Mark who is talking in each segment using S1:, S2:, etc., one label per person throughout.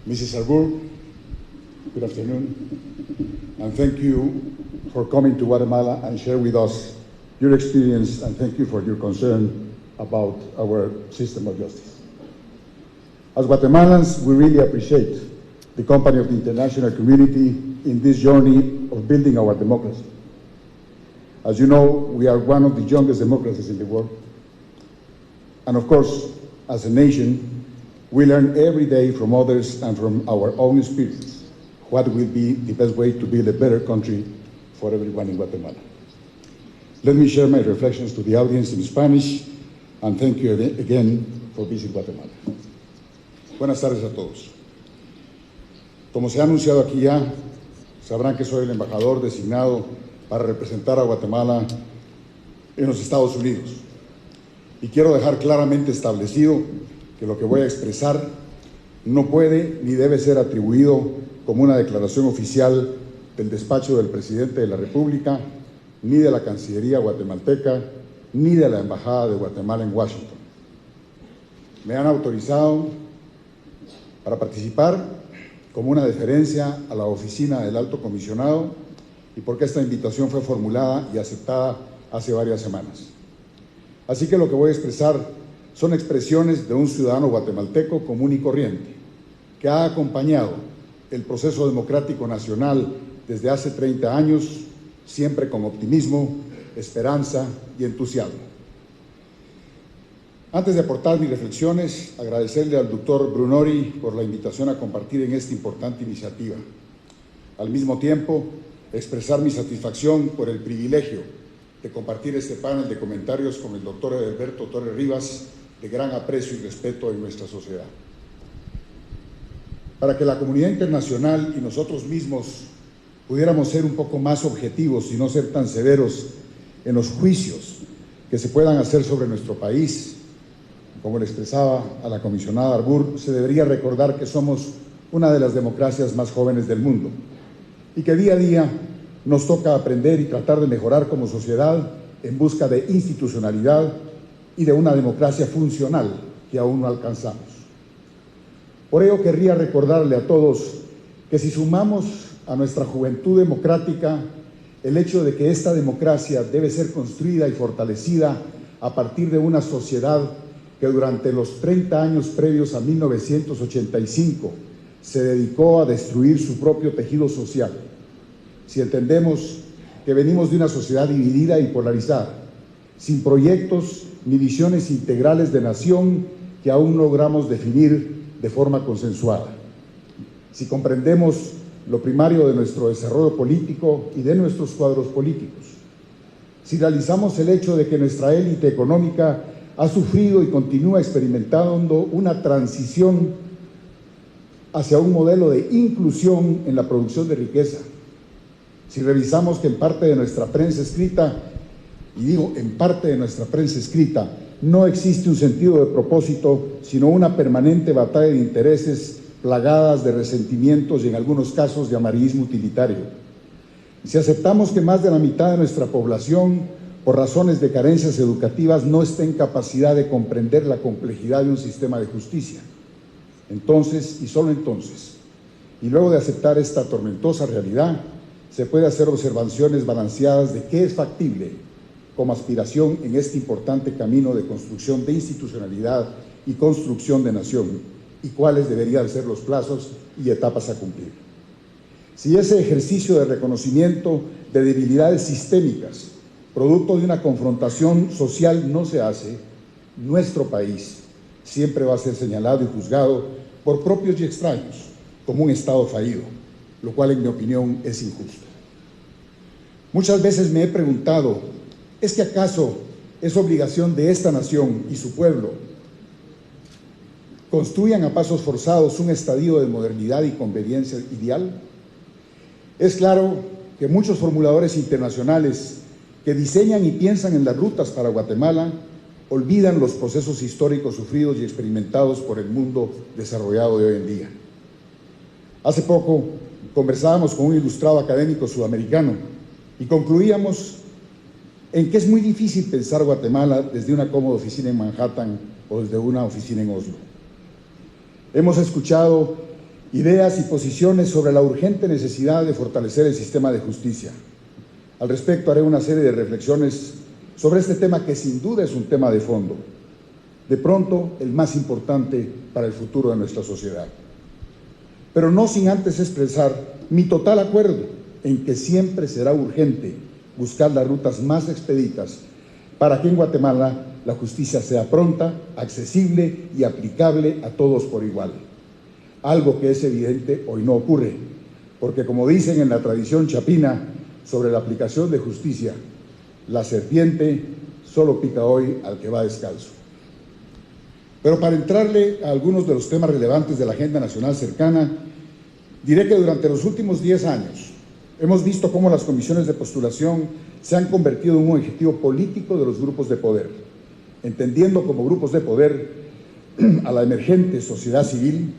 S1: Mrs. Arbour, good afternoon, and thank you for coming to Guatemala and share with us your experience, and thank you for your concern about our system of justice. As Guatemalans, we really appreciate the company of the international community in this journey of building our democracy. As you know, we are one of the youngest democracies in the world. And of course, as a nation, we learn every day from others and from our own experience what will be the best way to build a better country for everyone in Guatemala. Let me share my reflections to the audience in Spanish, and thank you again for visiting Guatemala. Buenas tardes a todos. Como se ha anunciado aquí ya, sabrán que soy el embajador designado para representar a Guatemala en los Estados Unidos. Y quiero dejar claramente establecido que lo que voy a expresar no puede ni debe ser atribuido como una declaración oficial del despacho del presidente de la República, ni de la Cancillería guatemalteca, ni de la Embajada de Guatemala en Washington. Me han autorizado para participar como una deferencia a la oficina del Alto Comisionado y porque esta invitación fue formulada y aceptada hace varias semanas. Así que lo que voy a expresar son expresiones de un ciudadano guatemalteco común y corriente, que ha acompañado el proceso democrático nacional desde hace 30 años, siempre con optimismo, esperanza y entusiasmo. Antes de aportar mis reflexiones, agradecerle al doctor Brunori por la invitación a compartir en esta importante iniciativa. Al mismo tiempo, expresar mi satisfacción por el privilegio de compartir este panel de comentarios con el doctor Edelberto Torres Rivas, de gran aprecio y respeto en nuestra sociedad. Para que la comunidad internacional y nosotros mismos pudiéramos ser un poco más objetivos y no ser tan severos en los juicios que se puedan hacer sobre nuestro país, como le expresaba a la comisionada Arbour, se debería recordar que somos una de las democracias más jóvenes del mundo y que día a día nos toca aprender y tratar de mejorar como sociedad en busca de institucionalidad y de una democracia funcional que aún no alcanzamos. Por ello querría recordarle a todos que si sumamos a nuestra juventud democrática el hecho de que esta democracia debe ser construida y fortalecida a partir de una sociedad que durante los 30 años previos a 1985 se dedicó a destruir su propio tejido social, si entendemos que venimos de una sociedad dividida y polarizada, sin proyectos ni visiones integrales de nación que aún logramos definir de forma consensuada. Si comprendemos lo primario de nuestro desarrollo político y de nuestros cuadros políticos, si realizamos el hecho de que nuestra élite económica ha sufrido y continúa experimentando una transición hacia un modelo de inclusión en la producción de riqueza, si revisamos que en parte de nuestra prensa escrita, y digo en parte de nuestra prensa escrita, no existe un sentido de propósito, sino una permanente batalla de intereses plagadas de resentimientos y en algunos casos de amarillismo utilitario. Si aceptamos que más de la mitad de nuestra población, por razones de carencias educativas, no está en capacidad de comprender la complejidad de un sistema de justicia, entonces, y solo entonces, y luego de aceptar esta tormentosa realidad, se puede hacer observaciones balanceadas de qué es factible como aspiración en este importante camino de construcción de institucionalidad y construcción de nación, y cuáles deberían ser los plazos y etapas a cumplir. Si ese ejercicio de reconocimiento de debilidades sistémicas, producto de una confrontación social, no se hace, nuestro país siempre va a ser señalado y juzgado por propios y extraños como un Estado fallido, lo cual en mi opinión es injusto. Muchas veces me he preguntado, ¿es que acaso es obligación de esta nación y su pueblo construyan a pasos forzados un estadio de modernidad y conveniencia ideal? Es claro que muchos formuladores internacionales que diseñan y piensan en las rutas para Guatemala olvidan los procesos históricos sufridos y experimentados por el mundo desarrollado de hoy en día. Hace poco conversábamos con un ilustrado académico sudamericano y concluíamos en que es muy difícil pensar Guatemala desde una cómoda oficina en Manhattan o desde una oficina en Oslo. Hemos escuchado ideas y posiciones sobre la urgente necesidad de fortalecer el sistema de justicia. Al respecto, haré una serie de reflexiones sobre este tema que sin duda es un tema de fondo, de pronto el más importante para el futuro de nuestra sociedad. Pero no sin antes expresar mi total acuerdo en que siempre será urgente buscar las rutas más expeditas para que en Guatemala la justicia sea pronta, accesible y aplicable a todos por igual. Algo que es evidente hoy no ocurre, porque como dicen en la tradición chapina sobre la aplicación de justicia, la serpiente solo pica hoy al que va descalzo. Pero para entrarle a algunos de los temas relevantes de la agenda nacional cercana, diré que durante los últimos 10 años hemos visto cómo las comisiones de postulación se han convertido en un objetivo político de los grupos de poder, entendiendo como grupos de poder a la emergente sociedad civil,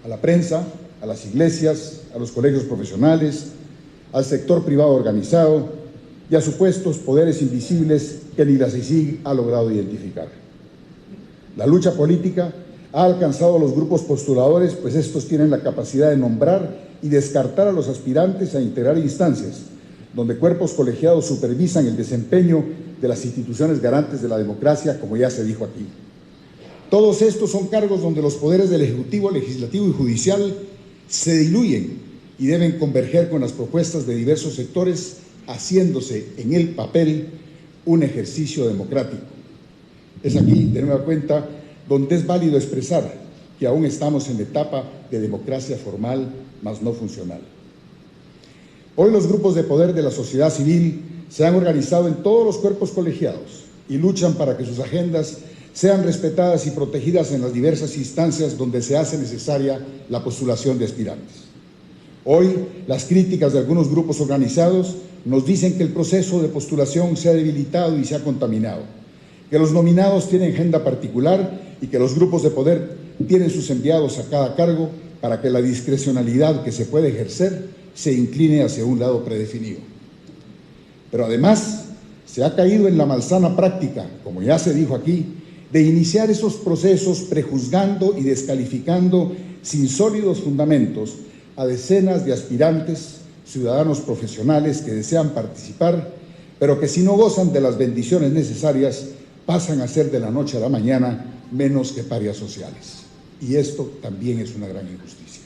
S1: a la prensa, a las iglesias, a los colegios profesionales, al sector privado organizado y a supuestos poderes invisibles que ni la CICIG ha logrado identificar. La lucha política ha alcanzado a los grupos postuladores, pues estos tienen la capacidad de nombrar y descartar a los aspirantes a integrar instancias, donde cuerpos colegiados supervisan el desempeño de las instituciones garantes de la democracia, como ya se dijo aquí. Todos estos son cargos donde los poderes del Ejecutivo, Legislativo y Judicial se diluyen y deben converger con las propuestas de diversos sectores, haciéndose en el papel un ejercicio democrático. Es aquí, de nueva cuenta, donde es válido expresar que aún estamos en la etapa de democracia formal, mas no funcional. Hoy los grupos de poder de la sociedad civil se han organizado en todos los cuerpos colegiados y luchan para que sus agendas sean respetadas y protegidas en las diversas instancias donde se hace necesaria la postulación de aspirantes. Hoy, las críticas de algunos grupos organizados nos dicen que el proceso de postulación se ha debilitado y se ha contaminado, que los nominados tienen agenda particular y que los grupos de poder tienen sus enviados a cada cargo para que la discrecionalidad que se puede ejercer se incline hacia un lado predefinido. Pero además, se ha caído en la malsana práctica, como ya se dijo aquí, de iniciar esos procesos prejuzgando y descalificando sin sólidos fundamentos a decenas de aspirantes, ciudadanos profesionales que desean participar, pero que si no gozan de las bendiciones necesarias, pasan a ser de la noche a la mañana menos que parias sociales. Y esto también es una gran injusticia.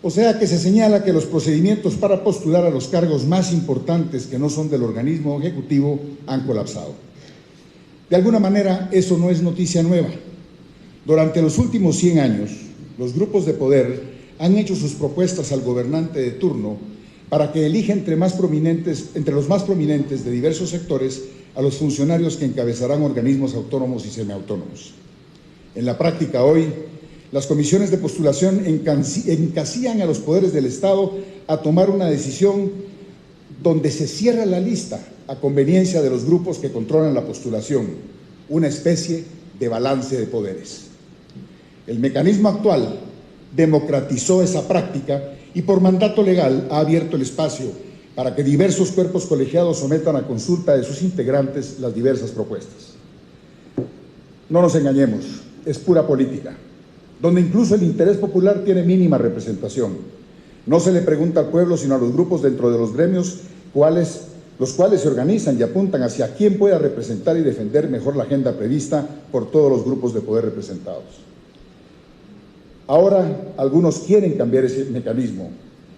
S1: O sea que se señala que los procedimientos para postular a los cargos más importantes que no son del organismo ejecutivo han colapsado. De alguna manera, eso no es noticia nueva. Durante los últimos 100 años, los grupos de poder han hecho sus propuestas al gobernante de turno para que elija entre los más prominentes de diversos sectores a los funcionarios que encabezarán organismos autónomos y semiautónomos. En la práctica hoy, las comisiones de postulación encasillan a los poderes del Estado a tomar una decisión donde se cierra la lista a conveniencia de los grupos que controlan la postulación, una especie de balance de poderes. El mecanismo actual democratizó esa práctica y por mandato legal ha abierto el espacio para que diversos cuerpos colegiados sometan a consulta de sus integrantes las diversas propuestas. No nos engañemos, es pura política, donde incluso el interés popular tiene mínima representación. No se le pregunta al pueblo, sino a los grupos dentro de los gremios, los cuales se organizan y apuntan hacia quién pueda representar y defender mejor la agenda prevista por todos los grupos de poder representados. Ahora, algunos quieren cambiar ese mecanismo,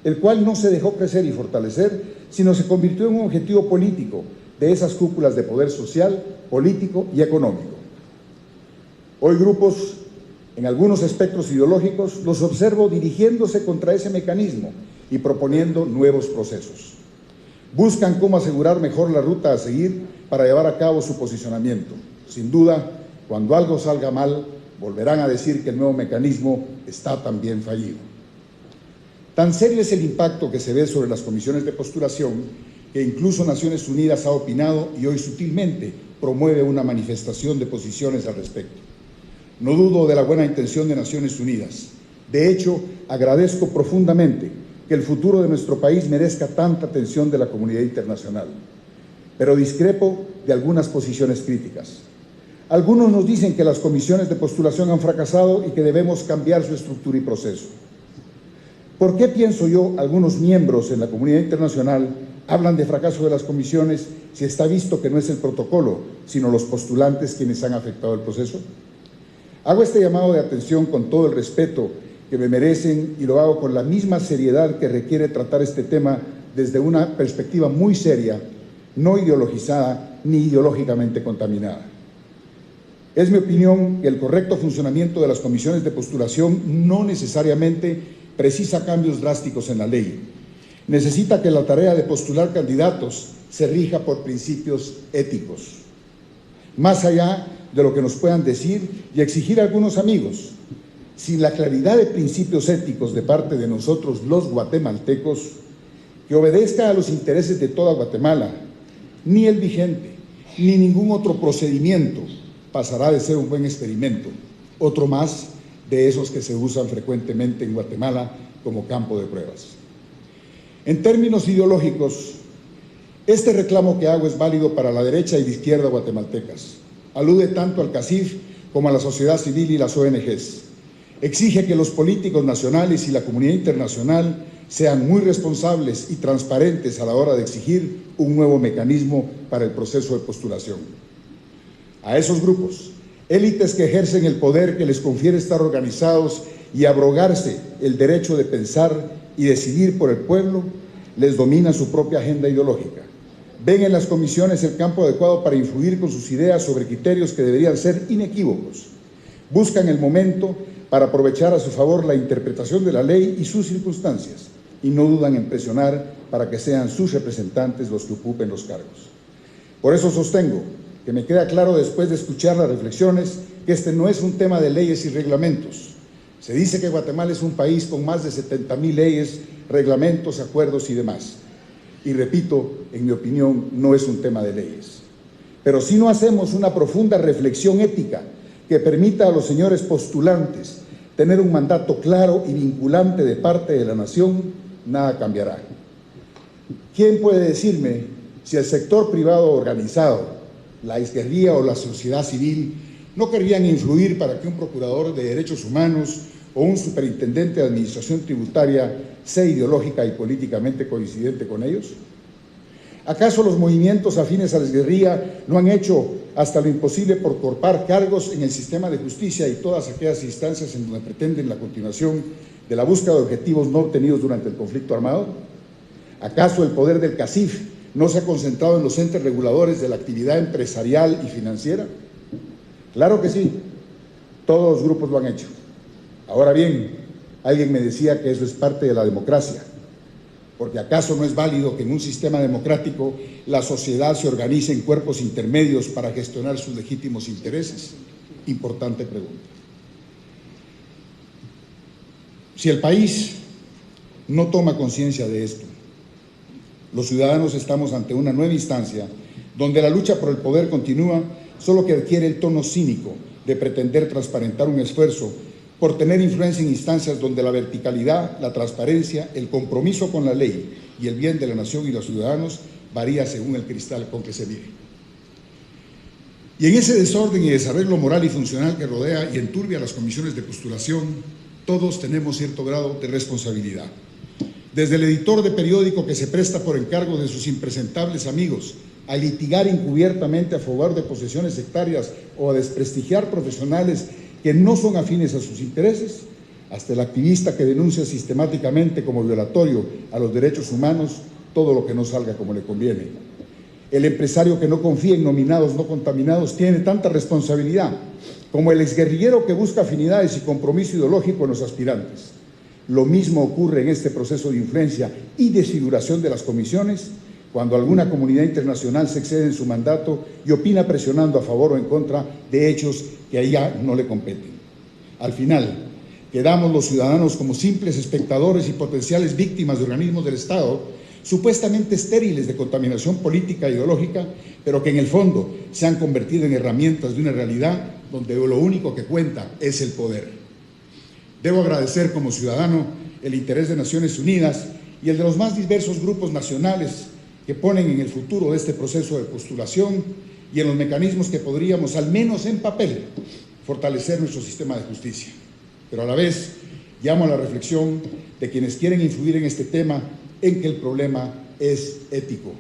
S1: el cual no se dejó crecer y fortalecer, sino se convirtió en un objetivo político de esas cúpulas de poder social, político y económico. Hoy grupos, en algunos espectros ideológicos, los observo dirigiéndose contra ese mecanismo y proponiendo nuevos procesos. Buscan cómo asegurar mejor la ruta a seguir para llevar a cabo su posicionamiento. Sin duda, cuando algo salga mal, volverán a decir que el nuevo mecanismo está también fallido. Tan serio es el impacto que se ve sobre las comisiones de postulación que incluso Naciones Unidas ha opinado y hoy sutilmente promueve una manifestación de posiciones al respecto. No dudo de la buena intención de Naciones Unidas. De hecho, agradezco profundamente que el futuro de nuestro país merezca tanta atención de la comunidad internacional. Pero discrepo de algunas posiciones críticas. Algunos nos dicen que las comisiones de postulación han fracasado y que debemos cambiar su estructura y proceso. ¿Por qué, pienso yo, algunos miembros en la comunidad internacional hablan de fracaso de las comisiones si está visto que no es el protocolo, sino los postulantes quienes han afectado el proceso? Hago este llamado de atención con todo el respeto que me merecen y lo hago con la misma seriedad que requiere tratar este tema desde una perspectiva muy seria, no ideologizada ni ideológicamente contaminada. Es mi opinión que el correcto funcionamiento de las comisiones de postulación no necesariamente precisa cambios drásticos en la ley. Necesita que la tarea de postular candidatos se rija por principios éticos. Más allá de lo que nos puedan decir y exigir algunos amigos, sin la claridad de principios éticos de parte de nosotros los guatemaltecos, que obedezca a los intereses de toda Guatemala, ni el vigente, ni ningún otro procedimiento pasará de ser un buen experimento, otro más de esos que se usan frecuentemente en Guatemala como campo de pruebas. En términos ideológicos, este reclamo que hago es válido para la derecha y la izquierda guatemaltecas. Alude tanto al CACIF como a la sociedad civil y las ONGs. Exige que los políticos nacionales y la comunidad internacional sean muy responsables y transparentes a la hora de exigir un nuevo mecanismo para el proceso de postulación. A esos grupos, élites que ejercen el poder que les confiere estar organizados y abrogarse el derecho de pensar y decidir por el pueblo, les domina su propia agenda ideológica. Ven en las comisiones el campo adecuado para influir con sus ideas sobre criterios que deberían ser inequívocos. Buscan el momento para aprovechar a su favor la interpretación de la ley y sus circunstancias, y no dudan en presionar para que sean sus representantes los que ocupen los cargos. Por eso sostengo que me queda claro después de escuchar las reflexiones que este no es un tema de leyes y reglamentos. Se dice que Guatemala es un país con más de 70,000 leyes, reglamentos, acuerdos y demás. Y repito, en mi opinión, no es un tema de leyes. Pero si no hacemos una profunda reflexión ética que permita a los señores postulantes tener un mandato claro y vinculante de parte de la nación, nada cambiará. ¿Quién puede decirme si el sector privado organizado, la izquierda o la sociedad civil no querrían influir para que un procurador de derechos humanos o un superintendente de administración tributaria sea ideológica y políticamente coincidente con ellos? ¿Acaso los movimientos afines a la izquierda no han hecho hasta lo imposible por cortar cargos en el sistema de justicia y todas aquellas instancias en donde pretenden la continuación de la búsqueda de objetivos no obtenidos durante el conflicto armado? ¿Acaso el poder del CACIF no se ha concentrado en los entes reguladores de la actividad empresarial y financiera? Claro que sí, todos los grupos lo han hecho. Ahora bien, alguien me decía que eso es parte de la democracia, porque ¿acaso no es válido que en un sistema democrático la sociedad se organice en cuerpos intermedios para gestionar sus legítimos intereses? Importante pregunta. Si el país no toma conciencia de esto, los ciudadanos estamos ante una nueva instancia donde la lucha por el poder continúa, solo que adquiere el tono cínico de pretender transparentar un esfuerzo por tener influencia en instancias donde la verticalidad, la transparencia, el compromiso con la ley y el bien de la nación y los ciudadanos varía según el cristal con que se mire. Y en ese desorden y desarreglo moral y funcional que rodea y enturbia las comisiones de postulación, todos tenemos cierto grado de responsabilidad. Desde el editor de periódico que se presta por encargo de sus impresentables amigos a litigar encubiertamente a favor de posesiones sectarias o a desprestigiar profesionales que no son afines a sus intereses, hasta el activista que denuncia sistemáticamente como violatorio a los derechos humanos todo lo que no salga como le conviene. El empresario que no confía en nominados no contaminados tiene tanta responsabilidad como el exguerrillero que busca afinidades y compromiso ideológico en los aspirantes. Lo mismo ocurre en este proceso de influencia y desfiguración de las comisiones cuando alguna comunidad internacional se excede en su mandato y opina presionando a favor o en contra de hechos que a ella no le competen. Al final, quedamos los ciudadanos como simples espectadores y potenciales víctimas de organismos del Estado, supuestamente estériles de contaminación política e ideológica, pero que en el fondo se han convertido en herramientas de una realidad donde lo único que cuenta es el poder. Debo agradecer como ciudadano el interés de Naciones Unidas y el de los más diversos grupos nacionales que ponen en el futuro de este proceso de postulación y en los mecanismos que podríamos, al menos en papel, fortalecer nuestro sistema de justicia. Pero a la vez llamo a la reflexión de quienes quieren influir en este tema en que el problema es ético.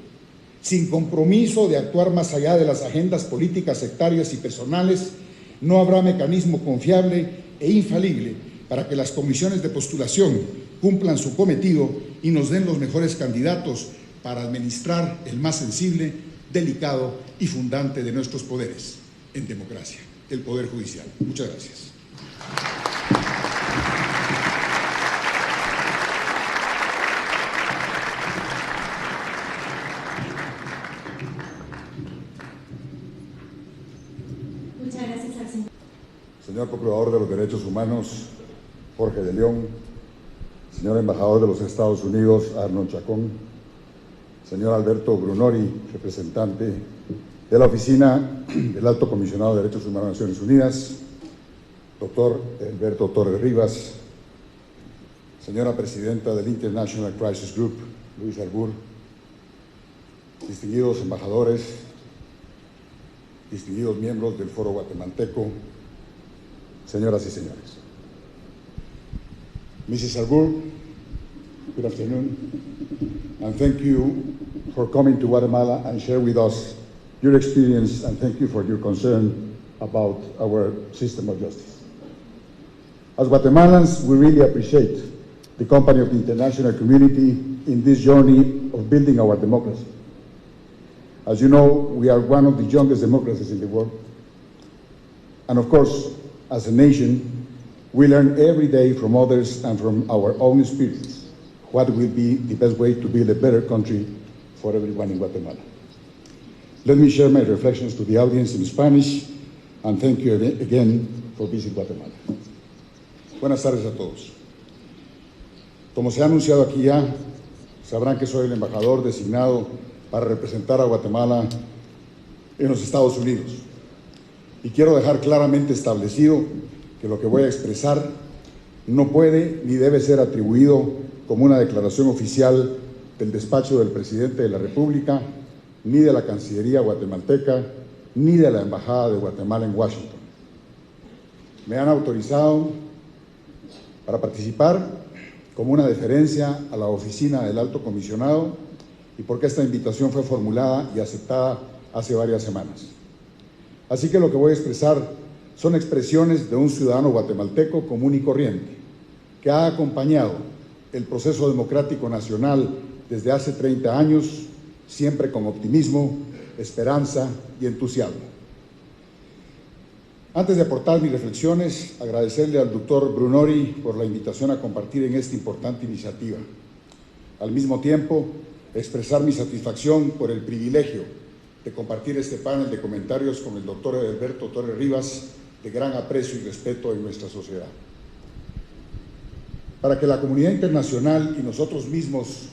S1: Sin compromiso de actuar más allá de las agendas políticas sectarias y personales, no habrá mecanismo confiable e infalible para que las comisiones de postulación cumplan su cometido y nos den los mejores candidatos para administrar el más sensible, delicado y fundante de nuestros poderes en democracia, el Poder Judicial. Muchas gracias.
S2: Muchas gracias al señor.
S1: Señor Procurador de los Derechos Humanos, Jorge de León, señor Embajador de los Estados Unidos, Arnold Chacón, señor Alberto Brunori, representante de la Oficina del Alto Comisionado de Derechos Humanos de Naciones Unidas, doctor Alberto Torres Rivas, señora Presidenta del International Crisis Group, Luis Arbur, distinguidos embajadores, distinguidos miembros del Foro Guatemalteco, señoras y señores. Mrs. Arbur, good afternoon, and thank you for coming to Guatemala and share with us your experience, and thank you for your concern about our system of justice. As Guatemalans, we really appreciate the company of the international community in this journey of building our democracy. As you know, we are one of the youngest democracies in the world. And of course, as a nation, we learn every day from others and from our own experience what will be the best way to build a better country for everyone in Guatemala. Let me share my reflections to the audience in Spanish, and thank you again for visiting Guatemala. Buenas tardes a todos. Como se ha anunciado aquí ya, sabrán que soy el embajador designado para representar a Guatemala en los Estados Unidos. Y quiero dejar claramente establecido que lo que voy a expresar no puede ni debe ser atribuido como una declaración oficial del despacho del presidente de la República, ni de la Cancillería guatemalteca, ni de la Embajada de Guatemala en Washington. Me han autorizado para participar como una deferencia a la oficina del Alto Comisionado y porque esta invitación fue formulada y aceptada hace varias semanas. Así que lo que voy a expresar son expresiones de un ciudadano guatemalteco común y corriente, que ha acompañado el proceso democrático nacional desde hace 30 años, siempre con optimismo, esperanza y entusiasmo. Antes de aportar mis reflexiones, agradecerle al doctor Brunori por la invitación a compartir en esta importante iniciativa. Al mismo tiempo, expresar mi satisfacción por el privilegio de compartir este panel de comentarios con el doctor Alberto Torres Rivas, de gran aprecio y respeto en nuestra sociedad. Para que la comunidad internacional y nosotros mismos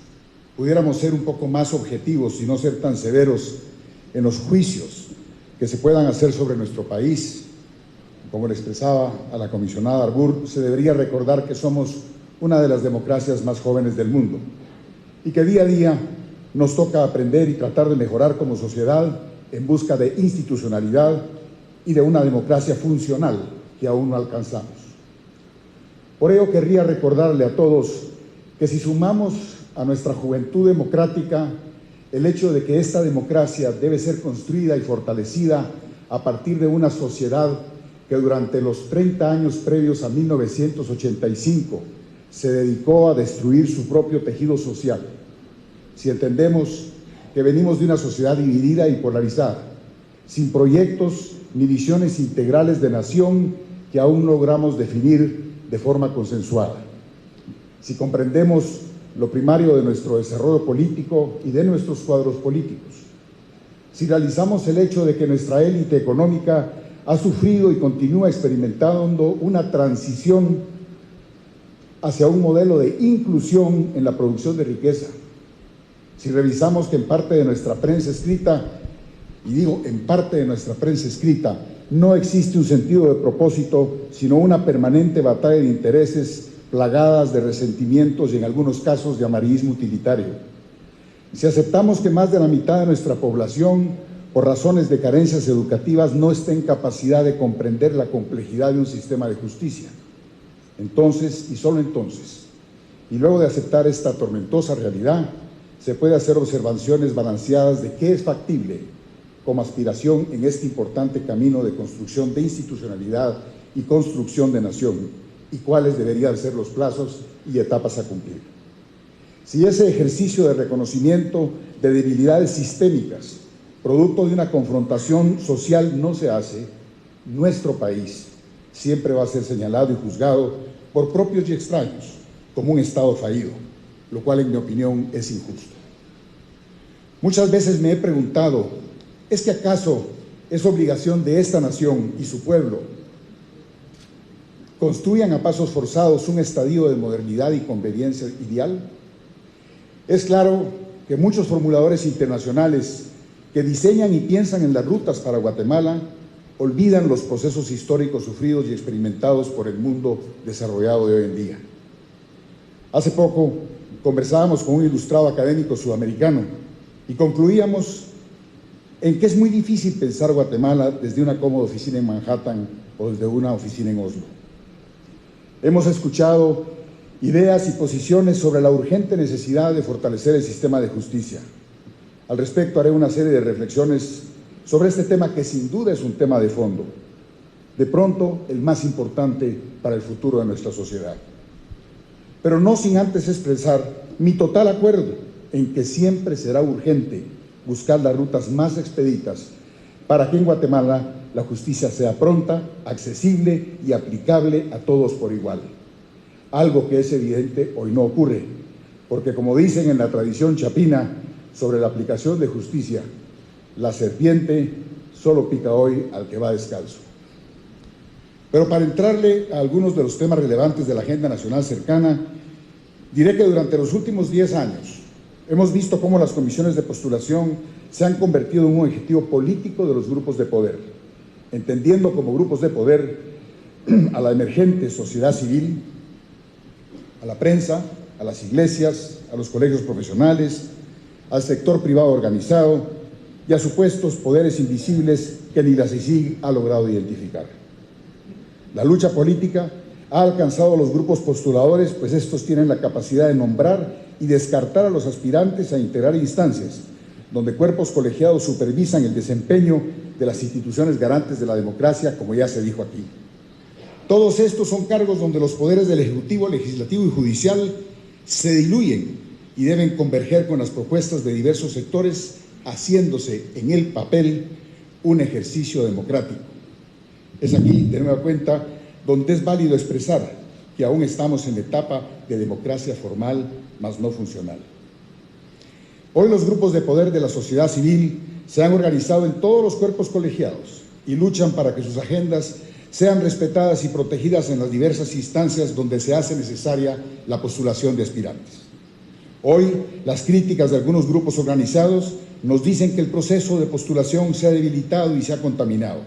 S1: pudiéramos ser un poco más objetivos y no ser tan severos en los juicios que se puedan hacer sobre nuestro país, como le expresaba a la comisionada Arbur, se debería recordar que somos una de las democracias más jóvenes del mundo y que día a día nos toca aprender y tratar de mejorar como sociedad en busca de institucionalidad y de una democracia funcional que aún no alcanzamos. Por ello querría recordarle a todos que si sumamos a nuestra juventud democrática el hecho de que esta democracia debe ser construida y fortalecida a partir de una sociedad que durante los 30 años previos a 1985 se dedicó a destruir su propio tejido social. Si entendemos que venimos de una sociedad dividida y polarizada, sin proyectos ni visiones integrales de nación que aún logramos definir de forma consensuada. Si comprendemos lo primario de nuestro desarrollo político y de nuestros cuadros políticos. Si realizamos el hecho de que nuestra élite económica ha sufrido y continúa experimentando una transición hacia un modelo de inclusión en la producción de riqueza. Si revisamos que en parte de nuestra prensa escrita, y digo en parte de nuestra prensa escrita, no existe un sentido de propósito, sino una permanente batalla de intereses plagadas de resentimientos y en algunos casos de amarillismo utilitario. Si aceptamos que más de la mitad de nuestra población por razones de carencias educativas, no esté en capacidad de comprender la complejidad de un sistema de justicia. Entonces, y solo entonces, y luego de aceptar esta tormentosa realidad, se puede hacer observaciones balanceadas de qué es factible como aspiración en este importante camino de construcción de institucionalidad y construcción de nación, y cuáles deberían ser los plazos y etapas a cumplir. Si ese ejercicio de reconocimiento de debilidades sistémicas, producto de una confrontación social, no se hace, nuestro país siempre va a ser señalado y juzgado por propios y extraños como un Estado fallido, lo cual en mi opinión es injusto. Muchas veces me he preguntado, ¿es que acaso es obligación de esta nación y su pueblo construyan a pasos forzados un estadio de modernidad y conveniencia ideal? Es claro que muchos formuladores internacionales que diseñan y piensan en las rutas para Guatemala olvidan los procesos históricos sufridos y experimentados por el mundo desarrollado de hoy en día. Hace poco conversábamos con un ilustrado académico sudamericano y concluíamos en que es muy difícil pensar Guatemala desde una cómoda oficina en Manhattan o desde una oficina en Oslo. Hemos escuchado ideas y posiciones sobre la urgente necesidad de fortalecer el sistema de justicia. Al respecto haré una serie de reflexiones sobre este tema que sin duda es un tema de fondo, de pronto el más importante para el futuro de nuestra sociedad. Pero no sin antes expresar mi total acuerdo en que siempre será urgente buscar las rutas más expeditas para que en Guatemala la justicia sea pronta, accesible y aplicable a todos por igual. Algo que es evidente hoy no ocurre, porque como dicen en la tradición chapina sobre la aplicación de justicia, la serpiente solo pica hoy al que va descalzo. Pero para entrarle a algunos de los temas relevantes de la agenda nacional cercana, diré que durante los últimos 10 años hemos visto cómo las comisiones de postulación se han convertido en un objetivo político de los grupos de poder, entendiendo como grupos de poder a la emergente sociedad civil, a la prensa, a las iglesias, a los colegios profesionales, al sector privado organizado y a supuestos poderes invisibles que ni la CICIG ha logrado identificar. La lucha política ha alcanzado a los grupos postuladores, pues estos tienen la capacidad de nombrar y descartar a los aspirantes a integrar instancias, donde cuerpos colegiados supervisan el desempeño de las instituciones garantes de la democracia, como ya se dijo aquí. Todos estos son cargos donde los poderes del Ejecutivo, Legislativo y Judicial se diluyen y deben converger con las propuestas de diversos sectores, haciéndose en el papel un ejercicio democrático. Es aquí, de nueva cuenta, donde es válido expresar que aún estamos en la etapa de democracia formal, mas no funcional. Hoy los grupos de poder de la sociedad civil se han organizado en todos los cuerpos colegiados y luchan para que sus agendas sean respetadas y protegidas en las diversas instancias donde se hace necesaria la postulación de aspirantes. Hoy, las críticas de algunos grupos organizados nos dicen que el proceso de postulación se ha debilitado y se ha contaminado,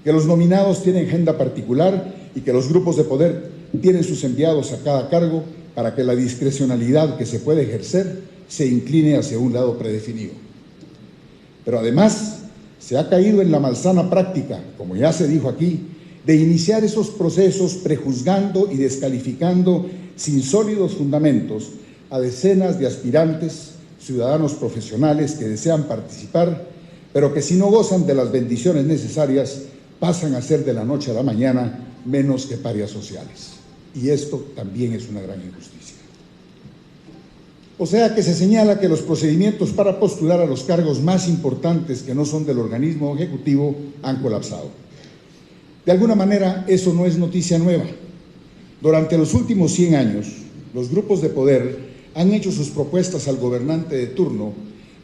S1: que los nominados tienen agenda particular y que los grupos de poder tienen sus enviados a cada cargo para que la discrecionalidad que se puede ejercer se incline hacia un lado predefinido. Pero además, se ha caído en la malsana práctica, como ya se dijo aquí, de iniciar esos procesos prejuzgando y descalificando sin sólidos fundamentos a decenas de aspirantes, ciudadanos profesionales que desean participar, pero que si no gozan de las bendiciones necesarias, pasan a ser de la noche a la mañana menos que parias sociales. Y esto también es una gran injusticia. O sea que se señala que los procedimientos para postular a los cargos más importantes que no son del organismo ejecutivo han colapsado. De alguna manera, eso no es noticia nueva. Durante los últimos 100 años, los grupos de poder han hecho sus propuestas al gobernante de turno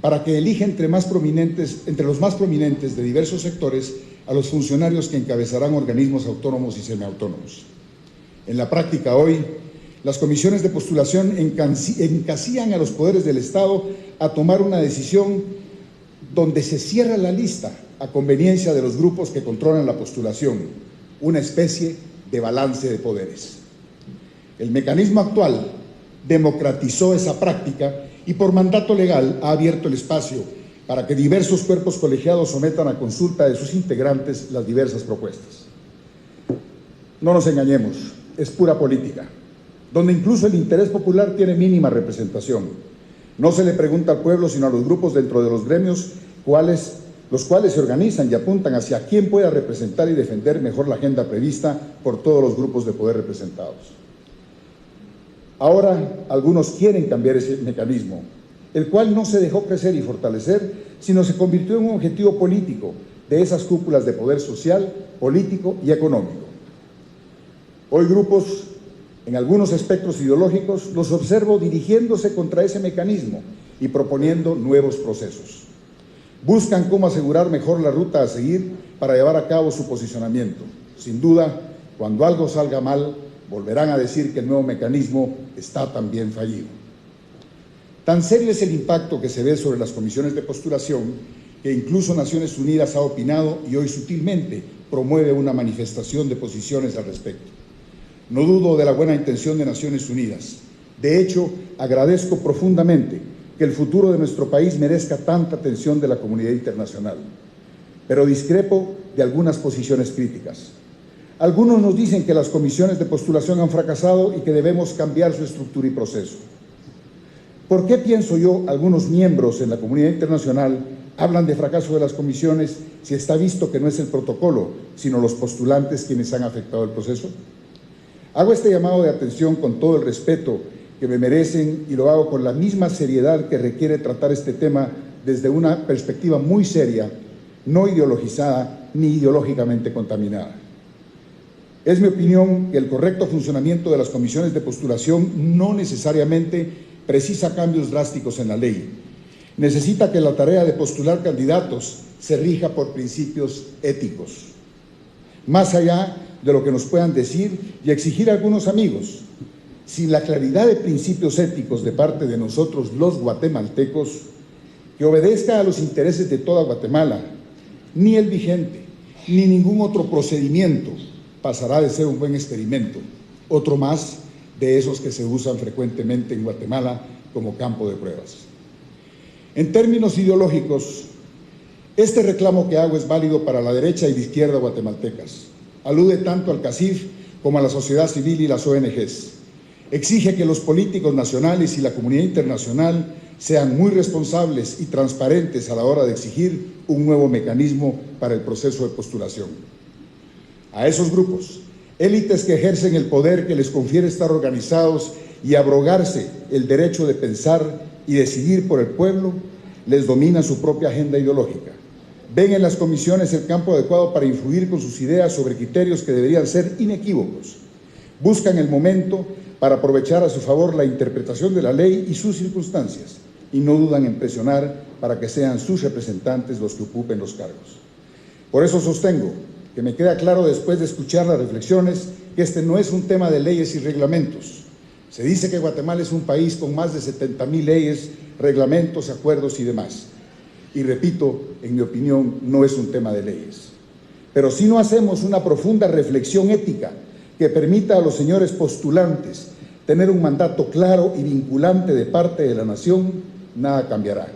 S1: para que elija entre los más prominentes de diversos sectores a los funcionarios que encabezarán organismos autónomos y semiautónomos. En la práctica hoy, las comisiones de postulación encasillan a los poderes del Estado a tomar una decisión donde se cierra la lista a conveniencia de los grupos que controlan la postulación, una especie de balance de poderes. El mecanismo actual democratizó esa práctica y por mandato legal ha abierto el espacio para que diversos cuerpos colegiados sometan a consulta de sus integrantes las diversas propuestas. No nos engañemos, es pura política, donde incluso el interés popular tiene mínima representación. No se le pregunta al pueblo, sino a los grupos dentro de los gremios, los cuales se organizan y apuntan hacia quién pueda representar y defender mejor la agenda prevista por todos los grupos de poder representados. Ahora, algunos quieren cambiar ese mecanismo, el cual no se dejó crecer y fortalecer, sino se convirtió en un objetivo político de esas cúpulas de poder social, político y económico. Hoy grupos, en algunos espectros ideológicos, los observo dirigiéndose contra ese mecanismo y proponiendo nuevos procesos. Buscan cómo asegurar mejor la ruta a seguir para llevar a cabo su posicionamiento. Sin duda, cuando algo salga mal, volverán a decir que el nuevo mecanismo está también fallido. Tan serio es el impacto que se ve sobre las comisiones de postulación que incluso Naciones Unidas ha opinado y hoy sutilmente promueve una manifestación de posiciones al respecto. No dudo de la buena intención de Naciones Unidas. De hecho, agradezco profundamente que el futuro de nuestro país merezca tanta atención de la comunidad internacional. Pero discrepo de algunas posiciones críticas. Algunos nos dicen que las comisiones de postulación han fracasado y que debemos cambiar su estructura y proceso. ¿Por qué pienso yo, algunos miembros en la comunidad internacional hablan de fracaso de las comisiones si está visto que no es el protocolo, sino los postulantes quienes han afectado el proceso? Hago este llamado de atención con todo el respeto que me merecen y lo hago con la misma seriedad que requiere tratar este tema desde una perspectiva muy seria, no ideologizada ni ideológicamente contaminada. Es mi opinión que el correcto funcionamiento de las comisiones de postulación no necesariamente precisa cambios drásticos en la ley. Necesita que la tarea de postular candidatos se rija por principios éticos. Más allá de lo que nos puedan decir y exigir algunos amigos, sin la claridad de principios éticos de parte de nosotros los guatemaltecos, que obedezca a los intereses de toda Guatemala, ni el vigente, ni ningún otro procedimiento pasará de ser un buen experimento, otro más de esos que se usan frecuentemente en Guatemala como campo de pruebas. En términos ideológicos, este reclamo que hago es válido para la derecha y la izquierda guatemaltecas. Alude tanto al CACIF como a la sociedad civil y las ONGs. Exige que los políticos nacionales y la comunidad internacional sean muy responsables y transparentes a la hora de exigir un nuevo mecanismo para el proceso de postulación. A esos grupos, élites que ejercen el poder que les confiere estar organizados y abrogarse el derecho de pensar y decidir por el pueblo, les domina su propia agenda ideológica. Ven en las comisiones el campo adecuado para influir con sus ideas sobre criterios que deberían ser inequívocos. Buscan el momento para aprovechar a su favor la interpretación de la ley y sus circunstancias, y no dudan en presionar para que sean sus representantes los que ocupen los cargos. Por eso sostengo que me queda claro después de escuchar las reflexiones que este no es un tema de leyes y reglamentos. Se dice que Guatemala es un país con más de 70,000 leyes, reglamentos, acuerdos y demás. Y repito, en mi opinión, no es un tema de leyes. Pero si no hacemos una profunda reflexión ética que permita a los señores postulantes tener un mandato claro y vinculante de parte de la nación, nada cambiará.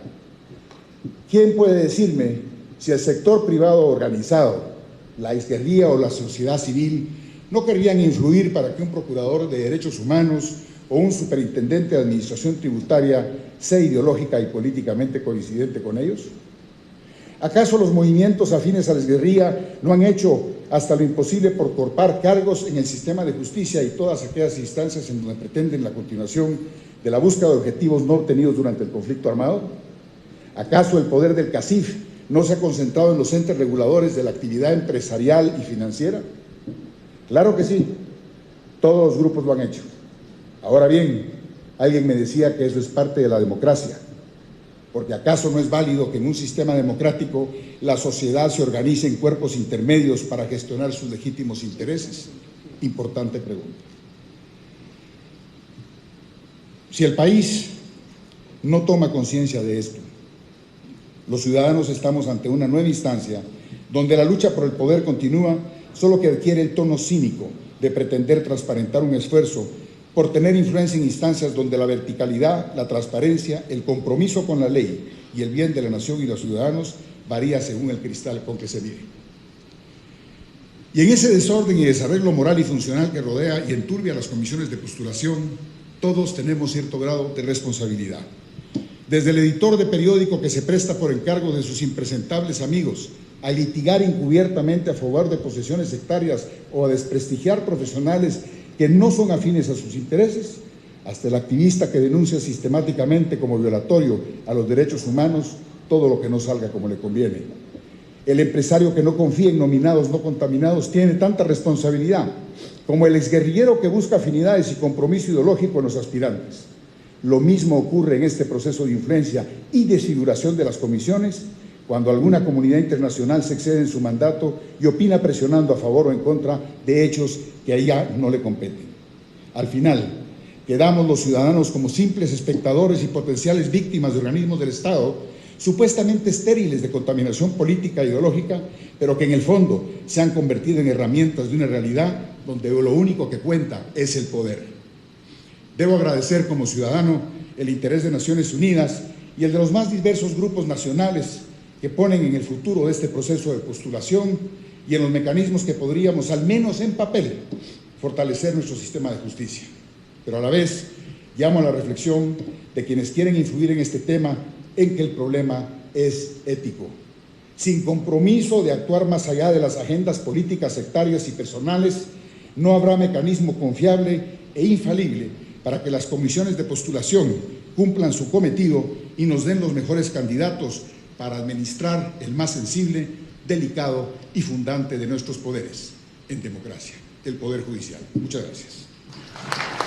S1: ¿Quién puede decirme si el sector privado organizado, la izquierda o la sociedad civil, no querrían influir para que un procurador de derechos humanos o un superintendente de administración tributaria sea ideológica y políticamente coincidente con ellos? ¿Acaso los movimientos afines a la izquierda no han hecho hasta lo imposible por cortar cargos en el sistema de justicia y todas aquellas instancias en donde pretenden la continuación de la búsqueda de objetivos no obtenidos durante el conflicto armado? ¿Acaso el poder del CACIF no se ha concentrado en los entes reguladores de la actividad empresarial y financiera? Claro que sí, todos los grupos lo han hecho. Ahora bien, alguien me decía que eso es parte de la democracia, porque ¿acaso no es válido que en un sistema democrático la sociedad se organice en cuerpos intermedios para gestionar sus legítimos intereses? Importante pregunta. Si el país no toma conciencia de esto, los ciudadanos estamos ante una nueva instancia donde la lucha por el poder continúa, solo que adquiere el tono cínico de pretender transparentar un esfuerzo por tener influencia en instancias donde la verticalidad, la transparencia, el compromiso con la ley y el bien de la nación y los ciudadanos varía según el cristal con que se mire. Y en ese desorden y desarreglo moral y funcional que rodea y enturbia las comisiones de postulación, todos tenemos cierto grado de responsabilidad. Desde el editor de periódico que se presta por encargo de sus impresentables amigos a litigar encubiertamente a favor de posesiones sectarias o a desprestigiar profesionales que no son afines a sus intereses, hasta el activista que denuncia sistemáticamente como violatorio a los derechos humanos todo lo que no salga como le conviene. El empresario que no confía en nominados no contaminados tiene tanta responsabilidad como el exguerrillero que busca afinidades y compromiso ideológico en los aspirantes. Lo mismo ocurre en este proceso de influencia y desfiguración de las comisiones cuando alguna comunidad internacional se excede en su mandato y opina presionando a favor o en contra de hechos que a ella no le competen. Al final, quedamos los ciudadanos como simples espectadores y potenciales víctimas de organismos del Estado supuestamente estériles de contaminación política e ideológica, pero que en el fondo se han convertido en herramientas de una realidad donde lo único que cuenta es el poder. Debo agradecer como ciudadano el interés de Naciones Unidas y el de los más diversos grupos nacionales que ponen en el futuro de este proceso de postulación y en los mecanismos que podríamos, al menos en papel, fortalecer nuestro sistema de justicia. Pero a la vez llamo a la reflexión de quienes quieren influir en este tema en que el problema es ético. Sin compromiso de actuar más allá de las agendas políticas sectarias y personales, no habrá mecanismo confiable e infalible para que las comisiones de postulación cumplan su cometido y nos den los mejores candidatos para administrar el más sensible, delicado y fundante de nuestros poderes en democracia, el Poder Judicial. Muchas gracias.